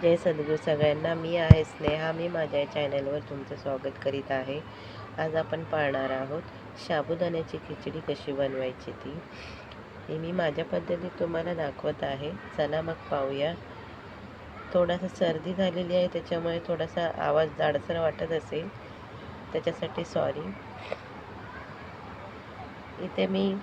जय सद्गुरू सगळ्यांना. मी आहे स्नेहा. मी माझ्या चॅनलवर तुमचं स्वागत करीत आहे. आज आपण पाहणार आहोत साबुदाण्याची खिचडी कशी बनवायची ती. हे मी माझ्या पद्धतीत तुम्हाला दाखवत आहे. चला मग पाहूया. थोडासा सर्दी झालेली आहे, त्याच्यामुळे थोडासा आवाज जाडसर वाटत असेल, त्याच्यासाठी सॉरी. इथे मी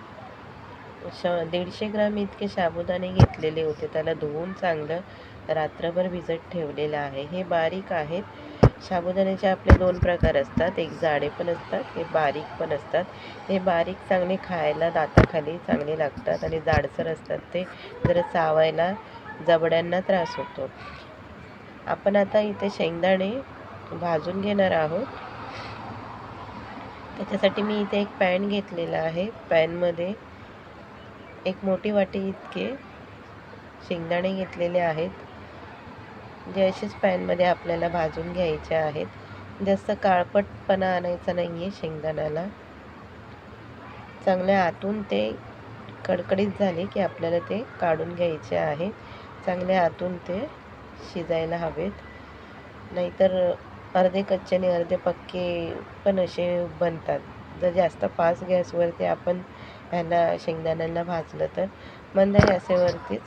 150 ग्राम इतके साबुदाणे घेतलेले होते. त्याला धुवून चांगलं रात्रभर भिजत ठेवलेलं आहे. हे बारीक आहेत. साबुदाण्याचे आपले 2 प्रकार असतात. एक जाडे पण असतात, हे बारीक पण असतात. हे बारीक चांगले खायला दाताखाली चांगले लागतात आणि जाडसर असतात ते जरा चावायला जबड्यांना त्रास होतो. आपण आता इथे शेंगदाणे भाजून घेणार आहोत. त्याच्यासाठी मी इथे एक पॅन घेतलेला आहे. पॅनमध्ये एक मोठी वाटी इतके शेंगदाणे घेतलेले आहेत, जे असेच पॅनमध्ये आपल्याला भाजून घ्यायचे आहेत. जास्त काळपटपणा आणायचा नाही आहे शेंगदाण्याला. चांगल्या आतून ते कडकडीत झाले की आपल्याला ते काढून घ्यायचे आहे. चांगल्या आतून ते शिजायला हवेत, नाहीतर अर्धे कच्चे आणि अर्धे पक्के पण असे बनतात. जर जास्त फास्ट गॅसवरती आपण ह्याला शेंगदाण्यांना भाजलं तर मंद गॅसवरतीच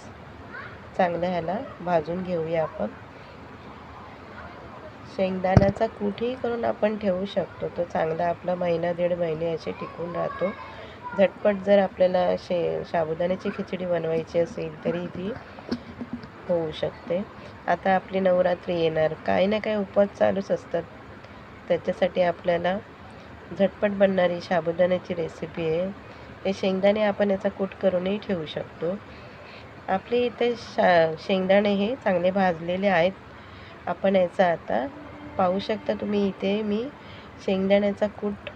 चांगलं ह्याला भाजून घेऊया आपण. शेंगदाण्याचा कूटही करून आपण ठेवू शकतो. तो चांगला आपला महिना 1.5 महिने असे टिकून राहतो. झटपट जर आपल्याला साबुदाण्याची खिचडी बनवायची असेल तरी ती होऊ शकते. आता आपली नवरात्री येणार, काही ना काही उपवास चालूच असतात. त्याच्यासाठी आपल्याला झटपट बनणारी साबुदाण्याची रेसिपी आहे. हे शेंगदाणे आपण याचा कूट करूनही ठेवू शकतो. आपले इथे शेंगदाणे हे चांगले भाजलेले आहेत. आपण याचा आता पाहू शकता तुम्ही, इथे मी शेंगदाण्याचा कूट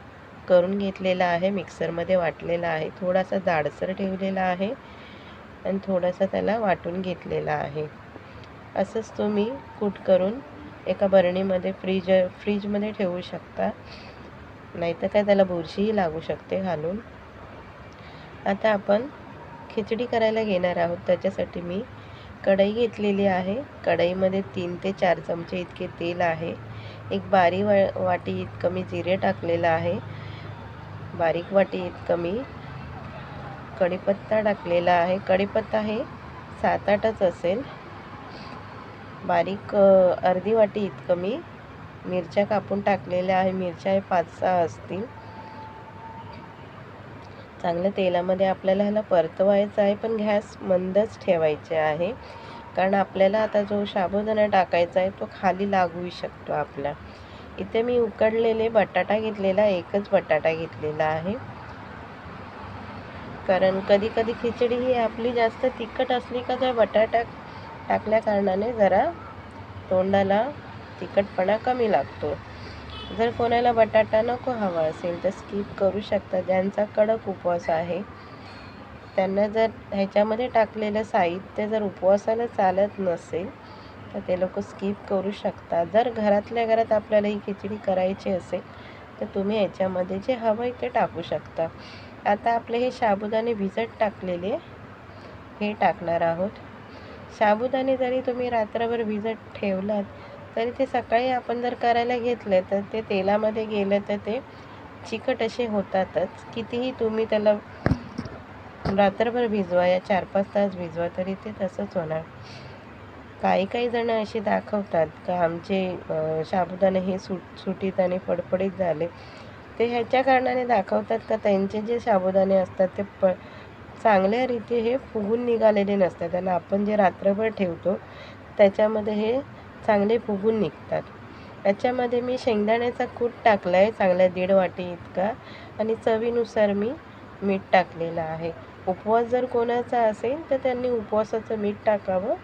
करून घेतलेला आहे, मिक्सरमध्ये वाटलेला आहे. थोडासा जाडसर ठेवलेला आहे आणि थोडासा त्याला वाटून घेतलेला आहे. असंच तुम्ही कूट करून एका बरणीमध्ये फ्रीजमध्ये ठेवू शकता, नाहीतर काय त्याला बुरशीही लागू शकते घालून. आता आपण खिचडी करायला घेणार आहोत. त्याच्यासाठी मी कढई घेतलेली आहे. कढईमध्ये 3 ते 4 चमचे इतके तेल आहे. एक बारीक वाटी इतकं मी जिरे टाकलेलं आहे. बारीक वाटी इतकं मी कढीपत्ता टाकलेला आहे. कढीपत्ता हे 7-8च असेल. बारीक अर्धी वाटी इतकं मी मिरच्या कापून टाकलेल्या आहे. मिरच्या हे 5-6 असतील. चांगलं तेलामध्ये आपल्याला ह्याला परतवायचं आहे, पण गॅस मंदच ठेवायचे आहे, कारण आपल्याला आता जो साबुदाणा टाकायचा आहे तो खाली लागू शकतो आपला. इथे मी उकडलेले बटाटा घेतलेला, एकच बटाटा घेतलेला आहे, कारण कधी कधी खिचडी ही आपली जास्त तिखट असली का जर बटाटा टाकल्या कारणाने जरा तोंडाला तिखटपणा कमी लागतो. जर कोणाला बटाटा नको हवा असेल तर स्किप करू शकता. ज्यांचा कडक उपवास आहे त्यांना जर ह्याच्यामध्ये टाकलेलं साहित्य जर उपवासाला चालत नसेल तर ते लोक स्किप करू शकता. जर घरातल्या घरात आपल्याला ही खिचडी करायची असेल तर तुम्ही ह्याच्यामध्ये जे हवं आहे ते टाकू शकता. आता आपले हे साबुदाणे भिजत टाकलेले हे टाकणार आहोत. साबुदाणे जरी तुम्ही रात्रभर भिजत ठेवलात तरी ते सकाळी आपण जर करायला घेतलं तर ते तेलामध्ये गेलं तर ते चिकट असे होतातच. कितीही तुम्ही त्याला रात्रभर भिजवा या 4-5 तास भिजवा तरी ते तसंच होणार. काही जण असे दाखवतात का आमचे साबुदाणे हे सुटीत आणि फडफडीत झाले. ते ह्याच्या कारणाने दाखवतात का त्यांचे जे साबुदाणे असतात ते चांगल्या रीती हे फुगून निघालेले नसतात. त्यांना आपण जे रात्रभर ठेवतो त्याच्यामध्ये हे चांगले फुगून निघतात. याच्यामध्ये मी शेंगदाण्याचा कूट टाकला आहे चांगला 1.5 वाटी इतका, आणि चवीनुसार मी मीठ टाकलेलं आहे. उपवास जर कोणाचा असेल तर त्यांनी उपवासाचं मीठ टाकावं,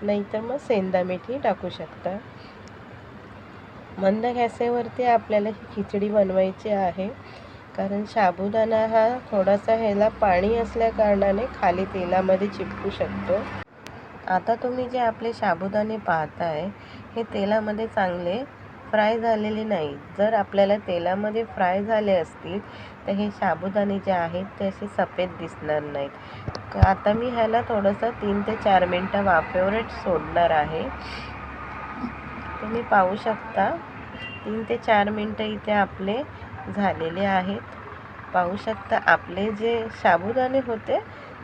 नाहीतर मग सेंधा मीठही टाकू शकता. मंद गॅसवरती आपल्याला ही खिचडी बनवायची आहे, कारण साबुदाणा हा थोडासा ह्याला पाणी असल्या कारणाने खाली तेलामध्ये चिपकू शकतो. आता तुम्ही जे आपले साबुदाणे पाहताय हे तेलामध्ये चांगले फ्राय झालेले नाही. जर आपल्याला तेलामध्ये फ्राय झाले असतील तर हे साबुदाणे जे आहेत ते असे सफेद दिसणार नाहीत. आता मी ह्याला थोडंसं 3 ते 4 मिनटं वाफेवरच सोडणार आहे. तुम्ही पाहू शकता 3 ते 4 मिनटं इथे आपले झालेले आहेत. पाहू शकता आपले जे साबुदाणे होते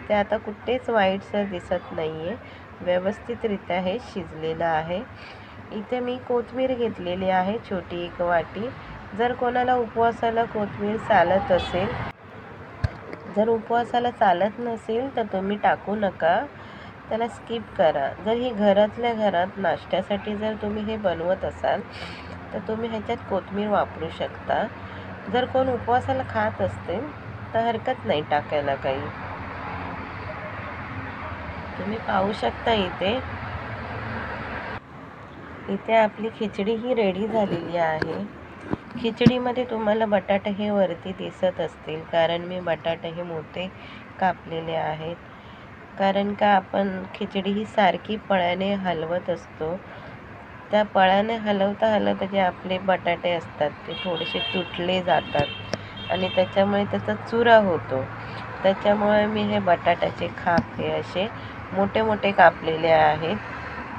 ते आता कुठेच वाईटसर दिसत नाही आहे. व्यवस्थितरित्या हे शिजलेलं आहे. इथे मी कोथिंबीर घेतलेली आहे छोटी 1 वाटी. जर कोणाला उपवासाला कोथिंबीर चालत असेल, जर उपवासाला चालत नसेल तर तुम्ही टाकू नका, त्याला स्किप करा. जर ही घरातल्या घरात नाश्त्यासाठी जर तुम्ही हे बनवत असाल तर तुम्ही ह्याच्यात कोथिंबीर वापरू शकता. जर कोण उपवासाला खात असतील तर हरकत नाही टाकायला काही. तुम्ही पाहू शकता इथे आपली खिचडी ही रेडी झालेली आहे. खिचडीमध्ये तुम्हाला बटाटे हे वरती दिसत असतील, कारण मी बटाटे हे मोठे कापलेले आहेत. कारण का आपण खिचडी ही सारखी पळ्याने हलवत असतो. त्या पळ्याने हलवता हलवता जे आपले बटाटे असतात ते थोडेसे तुटले जातात आणि त्याच्यामुळे त्याचा चुरा होतो. त्याच्यामुळे मी हे बटाट्याचे खाप हे असे मोठे मोठे कापलेले आहेत.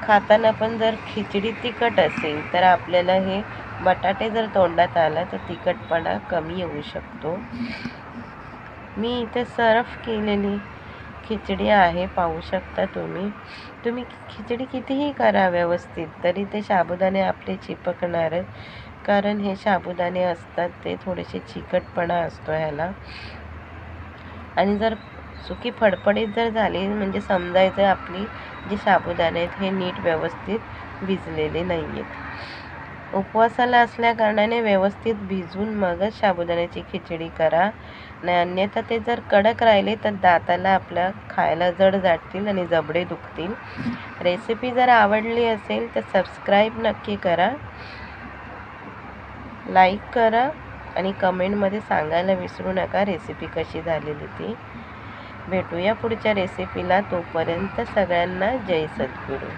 खाताना पण जर खिचडी तिखट असेल तर आपल्याला हे बटाटे जर तोंडात आला तर तिखटपणा कमी येऊ शकतो. मी इथे सर्व केलेली खिचडी आहे, पाहू शकता तुम्ही खिचडी कितीही करा व्यवस्थित तरी ते साबुदाणे आपले चिपकणारच, कारण हे साबुदाणे असतात ते थोडेसे चिकटपणा असतो ह्याला. आणि जर सुकी फडफडीत जर झाली म्हणजे समजायचं आपली जी साबुदाणे आहेत हे नीट व्यवस्थित भिजलेले नाही आहेत. उपवासाला असल्या कारणाने व्यवस्थित भिजवून मगच साबुदाण्याची खिचडी करा, नाही अन्यथा ते जर कडक राहिले तर दाताला आपल्या खायला जड जातील आणि जबडे दुखतील. रेसिपी जर आवडली असेल तर सबस्क्राईब नक्की करा, लाईक करा आणि कमेंटमध्ये सांगायला विसरू नका रेसिपी कशी झालेली ती. भेटूया पुढच्या रेसिपीला. तोपर्यंत सगळ्यांना जय सद्गुरू.